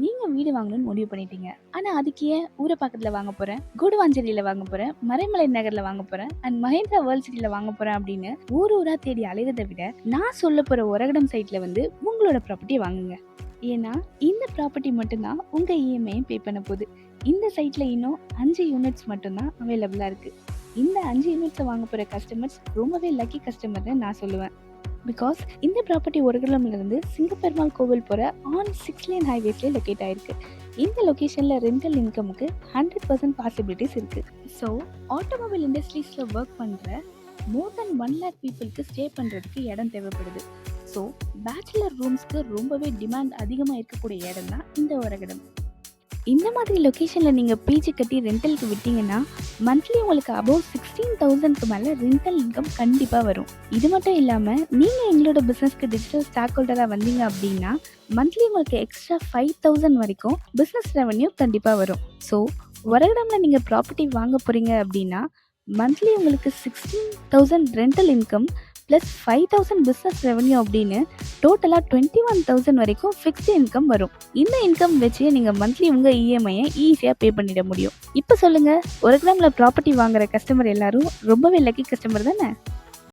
நீங்க வீடு வாங்கணும்னு முடிவு பண்ணிட்டீங்க. ஆனா அதுக்கு ஏன் ஊர பக்கத்துல வாங்க போறேன், கூடுவாஞ்சேரியில வாங்க போறேன், மறைமலை நகர்ல வாங்க போறேன் அண்ட் மஹேந்திரா வேர்ல்ட் சிட்டில வாங்க போறேன் அப்படின்னு ஊர் ஊரா தேடி அலையறத விட, நான் சொல்ல போற ஒரகடம் சைட்ல வந்து உங்களோட ப்ராப்பர்ட்டிய வாங்குங்க. ஏன்னா இந்த ப்ராப்பர்ட்டி மட்டும்தான் உங்க இஎம்ஐ பே பண்ண போகுது. இந்த சைட்ல இன்னும் 5 யூனிட்ஸ் மட்டும்தான் அவைலபிளா இருக்கு. இந்த 5 யூனிட்ஸை வாங்க போற கஸ்டமர்ஸ் ரொம்பவே லக்கி கஸ்டமர்னு நான் சொல்லுவேன். பிகாஸ் இந்த ப்ராப்பர்ட்டி ஒரகடம்ல இருந்து சிங்கப்பெருமாள் கோவில் போற ஆன் 6 லேன் ஹைவேஸ்ல லொக்கேட் ஆயிருக்கு. இந்த லொகேஷன்ல ரெண்டல் இன்கமுக்கு 100% பாசிபிலிட்டிஸ் இருக்கு. ஸோ ஆட்டோமொபைல் இண்டஸ்ட்ரீஸ்ல ஒர்க் பண்ற மோர் தென் 1 lakh பீப்புளுக்கு ஸ்டே பண்றதுக்கு இடம் தேவைப்படுது. ஸோ பேச்சுலர் ரூம்ஸ்க்கு ரொம்பவே டிமாண்ட் அதிகமாக இருக்கக்கூடிய இடம் தான் இந்த ஒரகடம். இந்த மாதிரி லொக்கேஷனில் நீங்கள் பிஜி கட்டி ரெண்டலுக்கு விட்டீங்கன்னா மந்த்லி உங்களுக்கு அபவ் 16,000க்கு மேலே ரெண்டல் இன்கம் கண்டிப்பாக வரும். இது மட்டும் இல்லாமல் நீங்கள் எங்களோட பிஸ்னஸ்க்கு டிஜிட்டல் ஸ்டாக் ஹோல்டராக வந்தீங்க அப்படின்னா மந்த்லி உங்களுக்கு எக்ஸ்ட்ரா 5,000 வரைக்கும் பிஸ்னஸ் ரெவன்யூ கண்டிப்பாக வரும். ஸோ ஒரகடம்ல நீங்கள் ப்ராப்பர்ட்டி வாங்க போகிறீங்க அப்படின்னா மந்த்லி உங்களுக்கு 16,000 rental income plus 5,000 business revenue அப்படின்னு டோட்டலாக 21,000 வரைக்கும் ஃபிக்ஸ்டு இன்கம் வரும். இந்த இன்கம் வச்சு நீங்கள் மந்த்லி உங்கள் இஎம்ஐயை ஈஸியாக பே பண்ணிட முடியும். இப்போ சொல்லுங்கள், ஒரகடம்ல ப்ராப்பர்ட்டி வாங்குற கஸ்டமர் எல்லாரும் ரொம்பவே லக்கி கஸ்டமர் தானே?